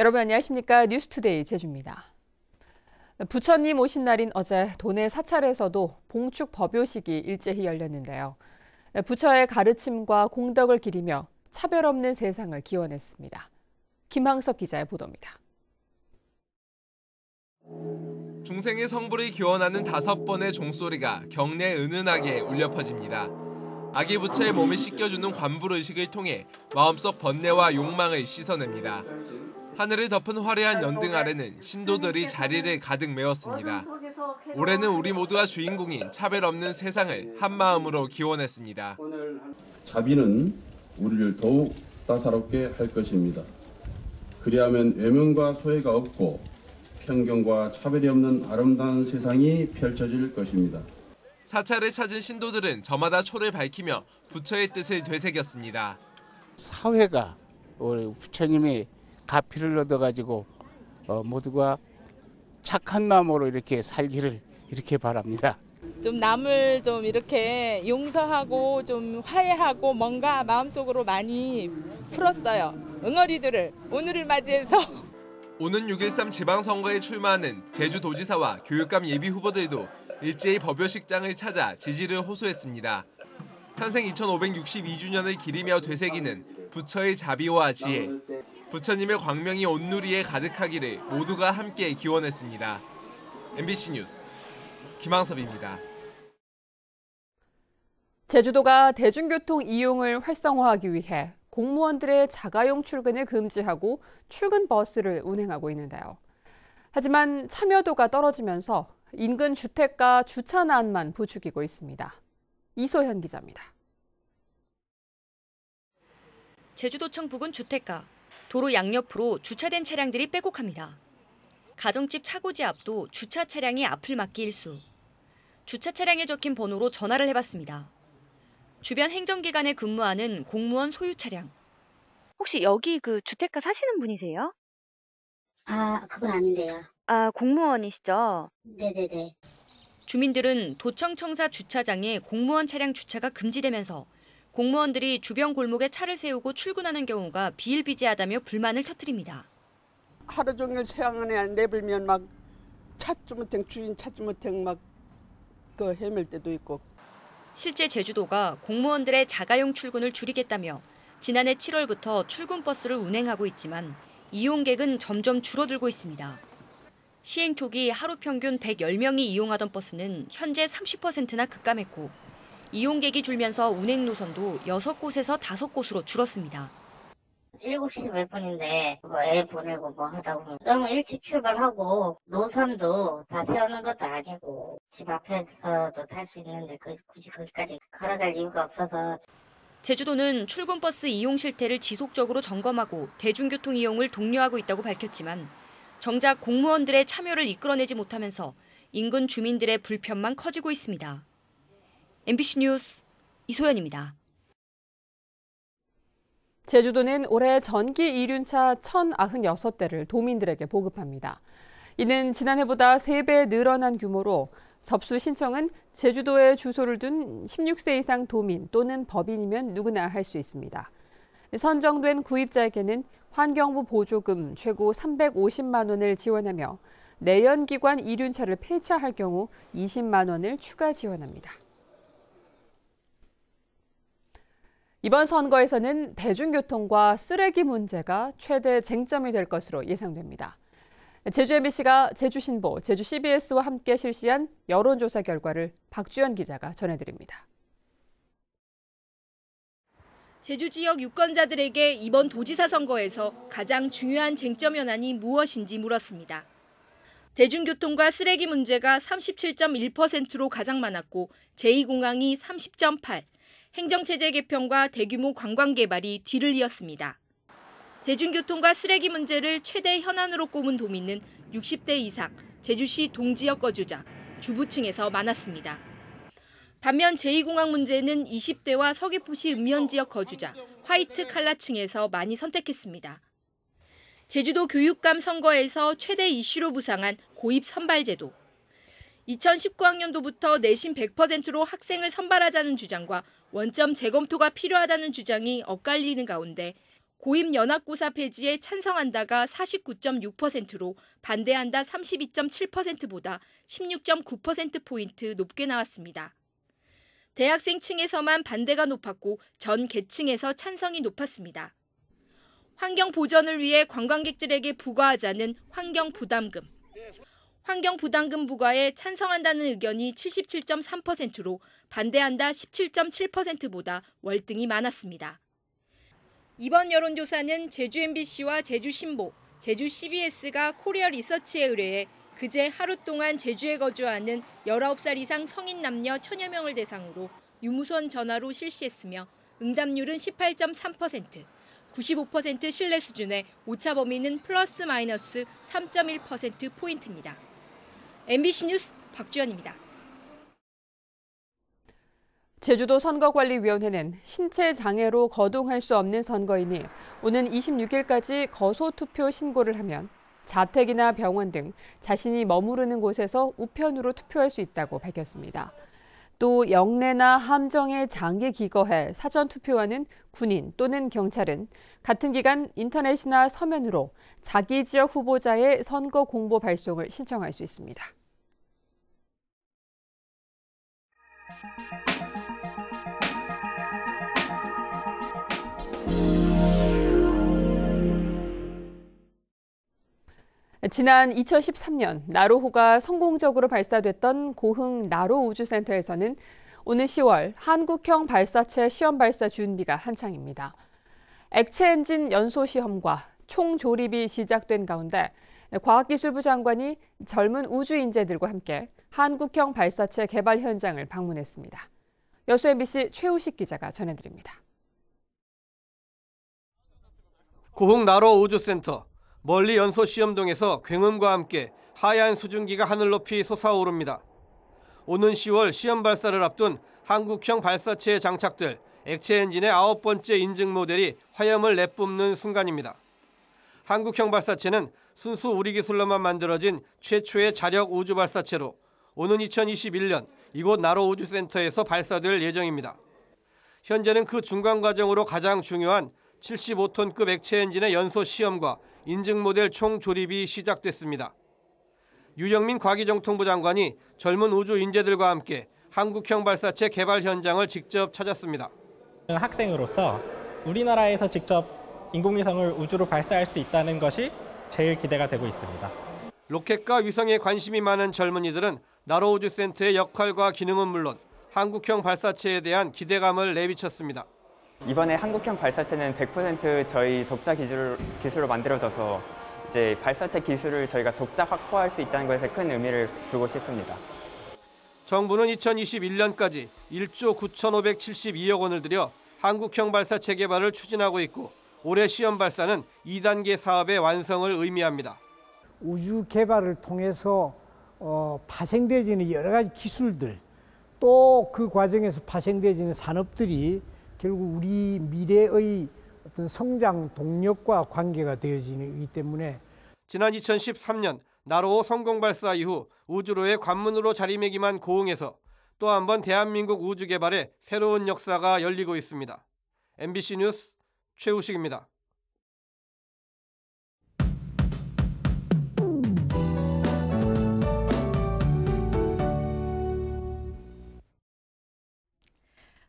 여러분 안녕하십니까? 뉴스투데이 제주입니다. 부처님 오신 날인 어제 도내 사찰에서도 봉축 법요식이 일제히 열렸는데요. 부처의 가르침과 공덕을 기리며 차별 없는 세상을 기원했습니다. 김항섭 기자의 보도입니다. 중생의 성불을 기원하는 5번의 종소리가 경내에 은은하게 울려 퍼집니다. 아기 부처의 몸을 씻겨주는 관불의식을 통해 마음속 번뇌와 욕망을 씻어냅니다. 하늘을 덮은 화려한 연등 아래는 신도들이 자리를 가득 메웠습니다. 올해는 우리 모두가 주인공인 차별 없는 세상을 한마음으로 기원했습니다. 자비는 우리를 더욱 따사롭게 할 것입니다. 그리하면 외면과 소외가 없고 편견과 차별이 없는 아름다운 세상이 펼쳐질 것입니다. 사찰을 찾은 신도들은 저마다 초를 밝히며 부처의 뜻을 되새겼습니다. 사회가 우리 부처님이 가피를 얻어가지고 모두가 착한 마음으로 이렇게 살기를 이렇게 바랍니다. 좀 남을 좀 이렇게 용서하고 좀 화해하고 뭔가 마음속으로 많이 풀었어요. 응어리들을 오늘을 맞이해서. 오는 6.13 지방선거에 출마하는 제주도지사와 교육감 예비후보들도 일제히 법요식장을 찾아 지지를 호소했습니다. 탄생 2562주년을 기리며 되새기는 부처의 자비와 지혜, 부처님의 광명이 온누리에 가득하기를 모두가 함께 기원했습니다. MBC 뉴스 김항섭입니다. 제주도가 대중교통 이용을 활성화하기 위해 공무원들의 자가용 출근을 금지하고 출근 버스를 운행하고 있는데요. 하지만 참여도가 떨어지면서 인근 주택가 주차난만 부추기고 있습니다. 이소현 기자입니다. 제주도청 부근 주택가, 도로 양옆으로 주차된 차량들이 빼곡합니다. 가정집 차고지 앞도 주차 차량이 앞을 막기 일수. 주차 차량에 적힌 번호로 전화를 해봤습니다. 주변 행정기관에 근무하는 공무원 소유 차량. 혹시 여기 그 주택가 사시는 분이세요? 그건 아닌데요. 공무원이시죠? 네네네. 주민들은 도청 청사 주차장에 공무원 차량 주차가 금지되면서 공무원들이 주변 골목에 차를 세우고 출근하는 경우가 비일비재하다며 불만을 터뜨립니다. 하루 종일 세상에 내불면 막 찾지 못해 주인 찾지 못해 막 그 헤맬 때도 있고. 실제 제주도가 공무원들의 자가용 출근을 줄이겠다며 지난해 7월부터 출근 버스를 운행하고 있지만 이용객은 점점 줄어들고 있습니다. 시행 초기 하루 평균 110명이 이용하던 버스는 현재 30%나 급감했고 이용객이 줄면서 운행 노선도 6곳에서 5곳으로 줄었습니다. 7시 몇 분인데 애 보내고 뭐 하다 보면 너무 일찍 출발하고 노선도 다 세우는 것도 아니고 집 앞에서도 탈 수 있는데 굳이 거기까지 걸어갈 이유가 없어서. 제주도는 출근버스 이용 실태를 지속적으로 점검하고 대중교통 이용을 독려하고 있다고 밝혔지만 정작 공무원들의 참여를 이끌어내지 못하면서 인근 주민들의 불편만 커지고 있습니다. MBC 뉴스 이소연입니다. 제주도는 올해 전기 이륜차 1,096대를 도민들에게 보급합니다. 이는 지난해보다 3배 늘어난 규모로 접수 신청은 제주도에 주소를 둔 16세 이상 도민 또는 법인이면 누구나 할 수 있습니다. 선정된 구입자에게는 환경부 보조금 최고 350만 원을 지원하며 내연기관 이륜차를 폐차할 경우 20만 원을 추가 지원합니다. 이번 선거에서는 대중교통과 쓰레기 문제가 최대 쟁점이 될 것으로 예상됩니다. 제주 MBC가 제주신보, 제주 CBS와 함께 실시한 여론조사 결과를 박주연 기자가 전해드립니다. 제주 지역 유권자들에게 이번 도지사 선거에서 가장 중요한 쟁점 현안이 무엇인지 물었습니다. 대중교통과 쓰레기 문제가 37.1%로 가장 많았고 제2공항이 30.8%, 행정체제 개편과 대규모 관광 개발이 뒤를 이었습니다. 대중교통과 쓰레기 문제를 최대 현안으로 꼽은 도민은 60대 이상, 제주시 동지역 거주자, 주부층에서 많았습니다. 반면 제2공항 문제는 20대와 서귀포시 읍면지역 거주자, 화이트 칼라층에서 많이 선택했습니다. 제주도 교육감 선거에서 최대 이슈로 부상한 고입 선발제도, 2019학년도부터 내신 100%로 학생을 선발하자는 주장과 원점 재검토가 필요하다는 주장이 엇갈리는 가운데 고임 연합고사 폐지에 찬성한다가 49.6%로 반대한다 32.7%보다 16.9%포인트 높게 나왔습니다. 대학생층에서만 반대가 높았고 전 계층에서 찬성이 높았습니다. 환경 보전을 위해 관광객들에게 부과하자는 환경부담금. 환경부담금 부과에 찬성한다는 의견이 77.3%로 반대한다 17.7%보다 월등히 많았습니다. 이번 여론조사는 제주 MBC와 제주 신보, 제주 CBS가 코리아 리서치에 의뢰해 그제 하루 동안 제주에 거주하는 19살 이상 성인 남녀 1000여 명을 대상으로 유무선 전화로 실시했으며 응답률은 18.3%, 95% 신뢰 수준의 오차 범위는 플러스 마이너스 3.1%포인트입니다. MBC 뉴스 박주연입니다. 제주도 선거관리위원회는 신체 장애로 거동할 수 없는 선거인이 오는 26일까지 거소투표 신고를 하면 자택이나 병원 등 자신이 머무르는 곳에서 우편으로 투표할 수 있다고 밝혔습니다. 또 영내나 함정에 장기 기거해 사전 투표하는 군인 또는 경찰은 같은 기간 인터넷이나 서면으로 자기 지역 후보자의 선거 공보 발송을 신청할 수 있습니다. 지난 2013년 나로호가 성공적으로 발사됐던 고흥 나로우주센터에서는 오는 10월 한국형 발사체 시험 발사 준비가 한창입니다. 액체 엔진 연소 시험과 총 조립이 시작된 가운데 과학기술부 장관이 젊은 우주 인재들과 함께 한국형 발사체 개발 현장을 방문했습니다. 여수 MBC 최우식 기자가 전해드립니다. 고흥 나로우주센터. 멀리 연소 시험동에서 굉음과 함께 하얀 수증기가 하늘 높이 솟아오릅니다. 오는 10월 시험 발사를 앞둔 한국형 발사체에 장착될 액체 엔진의 9번째 인증 모델이 화염을 내뿜는 순간입니다. 한국형 발사체는 순수 우리 기술로만 만들어진 최초의 자력 우주 발사체로 오는 2021년 이곳 나로우주센터에서 발사될 예정입니다. 현재는 그 중간 과정으로 가장 중요한 75톤급 액체 엔진의 연소 시험과 인증 모델 총 조립이 시작됐습니다. 유영민 과기정통부 장관이 젊은 우주 인재들과 함께 한국형 발사체 개발 현장을 직접 찾았습니다. 학생으로서 우리나라에서 직접 인공위성을 우주로 발사할 수 있다는 것이 제일 기대가 되고 있습니다. 로켓과 위성에 관심이 많은 젊은이들은 나로우주센터의 역할과 기능은 물론 한국형 발사체에 대한 기대감을 내비쳤습니다. 이번에 한국형 발사체는 100% 저희 독자 기술로 만들어져서 이제 발사체 기술을 저희가 독자 확보할 수 있다는 것에 큰 의미를 두고 싶습니다. 정부는 2021년까지 1조 9,572억 원을 들여 한국형 발사체 개발을 추진하고 있고 올해 시험 발사는 2단계 사업의 완성을 의미합니다. 우주 개발을 통해서 파생되어지는 여러 가지 기술들 또 그 과정에서 파생되어지는 산업들이 결국 우리 미래의 어떤 성장 동력과 관계가 되어지기 때문에 지난 2013년 나로호 성공 발사 이후 우주로의 관문으로 자리매김한 고흥에서 또 한 번 대한민국 우주 개발의 새로운 역사가 열리고 있습니다. MBC 뉴스 최우식입니다.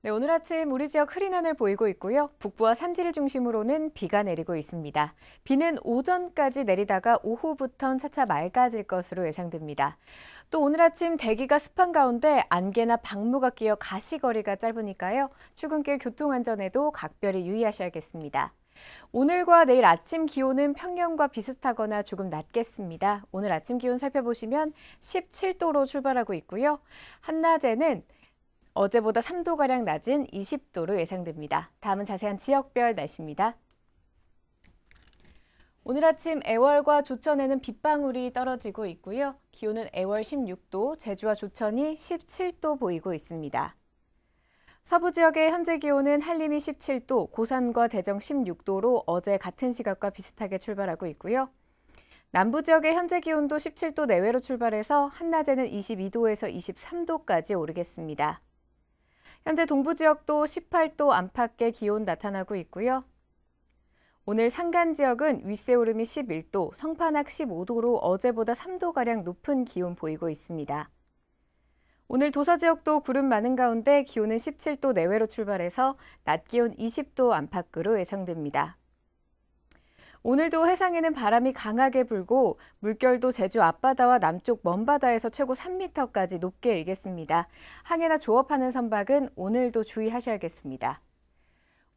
네, 오늘 아침 우리 지역 흐린 하늘 보이고 있고요. 북부와 산지를 중심으로는 비가 내리고 있습니다. 비는 오전까지 내리다가 오후부터는 차차 맑아질 것으로 예상됩니다. 또 오늘 아침 대기가 습한 가운데 안개나 방무가 끼어 가시거리가 짧으니까요. 출근길 교통안전에도 각별히 유의하셔야겠습니다. 오늘과 내일 아침 기온은 평년과 비슷하거나 조금 낮겠습니다. 오늘 아침 기온 살펴보시면 17도로 출발하고 있고요. 한낮에는 어제보다 3도가량 낮은 20도로 예상됩니다. 다음은 자세한 지역별 날씨입니다. 오늘 아침 애월과 조천에는 빗방울이 떨어지고 있고요. 기온은 애월 16도, 제주와 조천이 17도 보이고 있습니다. 서부 지역의 현재 기온은 한림이 17도, 고산과 대정 16도로 어제 같은 시각과 비슷하게 출발하고 있고요. 남부 지역의 현재 기온도 17도 내외로 출발해서 한낮에는 22도에서 23도까지 오르겠습니다. 현재 동부 지역도 18도 안팎의 기온 나타나고 있고요. 오늘 산간 지역은 윗세오름이 11도, 성판악 15도로 어제보다 3도가량 높은 기온 보이고 있습니다. 오늘 도서 지역도 구름 많은 가운데 기온은 17도 내외로 출발해서 낮 기온 20도 안팎으로 예상됩니다. 오늘도 해상에는 바람이 강하게 불고 물결도 제주 앞바다와 남쪽 먼바다에서 최고 3m까지 높게 일겠습니다. 항해나 조업하는 선박은 오늘도 주의하셔야겠습니다.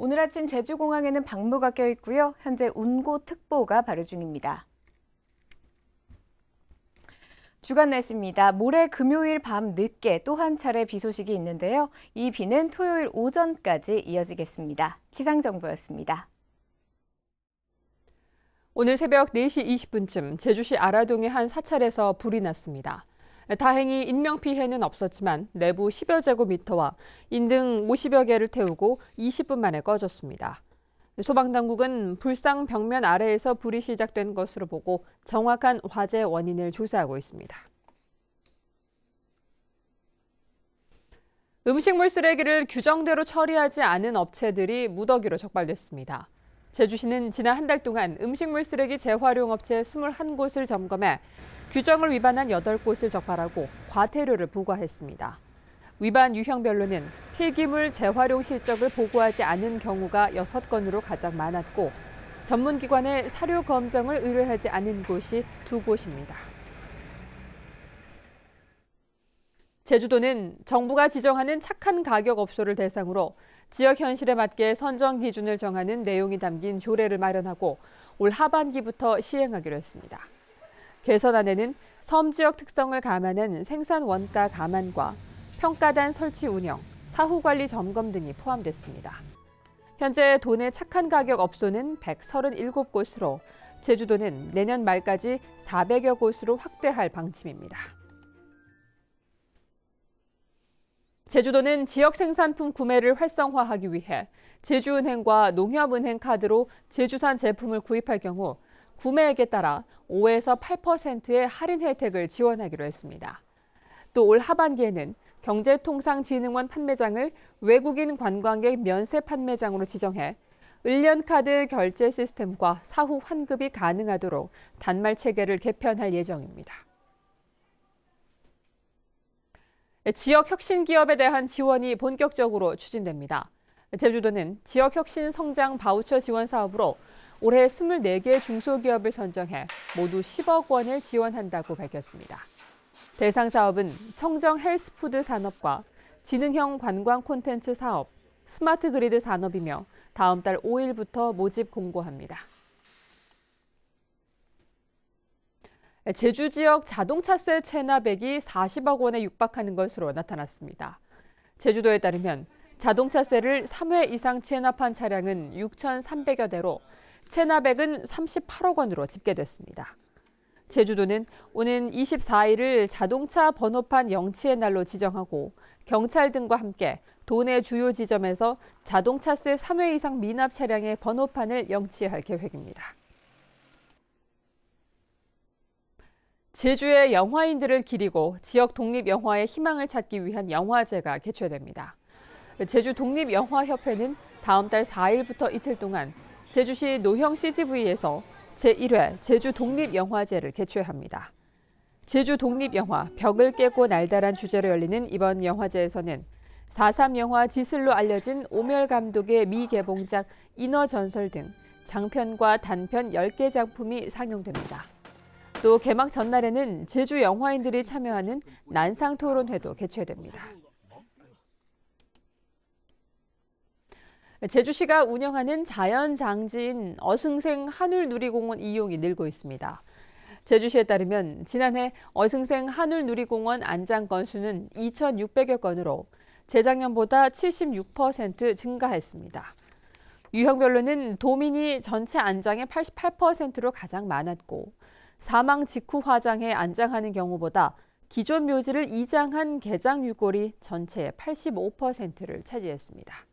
오늘 아침 제주공항에는 방부가 껴 있고요. 현재 운고특보가 발효 중입니다. 주간 날씨입니다. 모레 금요일 밤 늦게 또 한 차례 비 소식이 있는데요. 이 비는 토요일 오전까지 이어지겠습니다. 기상정보였습니다. 오늘 새벽 4시 20분쯤 제주시 아라동의 한 사찰에서 불이 났습니다. 다행히 인명피해는 없었지만 내부 10여 제곱미터와 인등 50여 개를 태우고 20분 만에 꺼졌습니다. 소방당국은 불상 벽면 아래에서 불이 시작된 것으로 보고 정확한 화재 원인을 조사하고 있습니다. 음식물 쓰레기를 규정대로 처리하지 않은 업체들이 무더기로 적발됐습니다. 제주시는 지난 한 달 동안 음식물 쓰레기 재활용 업체 21곳을 점검해 규정을 위반한 8곳을 적발하고 과태료를 부과했습니다. 위반 유형별로는 폐기물 재활용 실적을 보고하지 않은 경우가 6건으로 가장 많았고 전문기관에 사료 검정을 의뢰하지 않은 곳이 2곳입니다. 제주도는 정부가 지정하는 착한 가격 업소를 대상으로 지역 현실에 맞게 선정 기준을 정하는 내용이 담긴 조례를 마련하고 올 하반기부터 시행하기로 했습니다. 개선안에는 섬 지역 특성을 감안한 생산 원가 감안과 평가단 설치 운영, 사후 관리 점검 등이 포함됐습니다. 현재 도내 착한 가격 업소는 137곳으로 제주도는 내년 말까지 400여 곳으로 확대할 방침입니다. 제주도는 지역 생산품 구매를 활성화하기 위해 제주은행과 농협은행 카드로 제주산 제품을 구입할 경우 구매액에 따라 5에서 8%의 할인 혜택을 지원하기로 했습니다. 또 올 하반기에는 경제통상진흥원 판매장을 외국인 관광객 면세 판매장으로 지정해 을련카드 결제 시스템과 사후 환급이 가능하도록 단말 체계를 개편할 예정입니다. 지역 혁신 기업에 대한 지원이 본격적으로 추진됩니다. 제주도는 지역 혁신 성장 바우처 지원 사업으로 올해 24개 중소기업을 선정해 모두 10억 원을 지원한다고 밝혔습니다. 대상 사업은 청정 헬스푸드 산업과 지능형 관광 콘텐츠 사업, 스마트 그리드 산업이며 다음 달 5일부터 모집 공고합니다. 제주 지역 자동차세 체납액이 40억 원에 육박하는 것으로 나타났습니다. 제주도에 따르면 자동차세를 3회 이상 체납한 차량은 6,300여 대로 체납액은 38억 원으로 집계됐습니다. 제주도는 오는 24일을 자동차 번호판 영치의 날로 지정하고 경찰 등과 함께 도내 주요 지점에서 자동차세 3회 이상 미납 차량의 번호판을 영치할 계획입니다. 제주의 영화인들을 기리고 지역 독립영화의 희망을 찾기 위한 영화제가 개최됩니다. 제주 독립영화협회는 다음 달 4일부터 이틀 동안 제주시 노형 CGV에서 제1회 제주 독립영화제를 개최합니다. 제주 독립영화 벽을 깨고 날다란 주제로 열리는 이번 영화제에서는 4.3 영화 지슬로 알려진 오멸 감독의 미개봉작 인어전설 등 장편과 단편 10개 작품이 상영됩니다. 또 개막 전날에는 제주 영화인들이 참여하는 난상토론회도 개최됩니다. 제주시가 운영하는 자연장지인 어승생 하늘누리공원 이용이 늘고 있습니다. 제주시에 따르면 지난해 어승생 하늘누리공원 안장 건수는 2,600여 건으로 재작년보다 76% 증가했습니다. 유형별로는 도민이 전체 안장의 88%로 가장 많았고 사망 직후 화장에 안장하는 경우보다 기존 묘지를 이장한 개장 유골이 전체의 85%를 차지했습니다.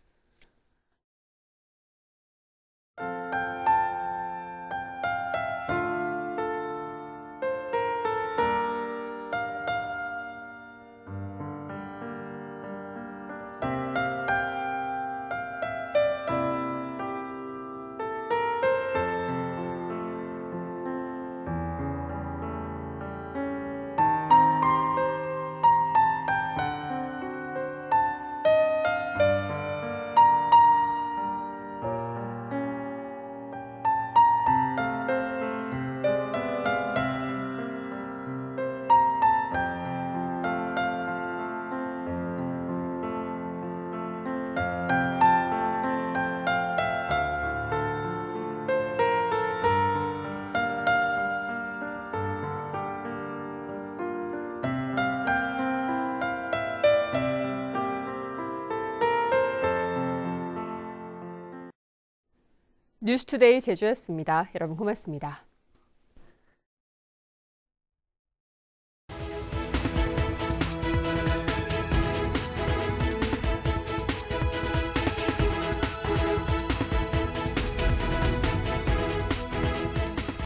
뉴스투데이 제주였습니다. 여러분 고맙습니다.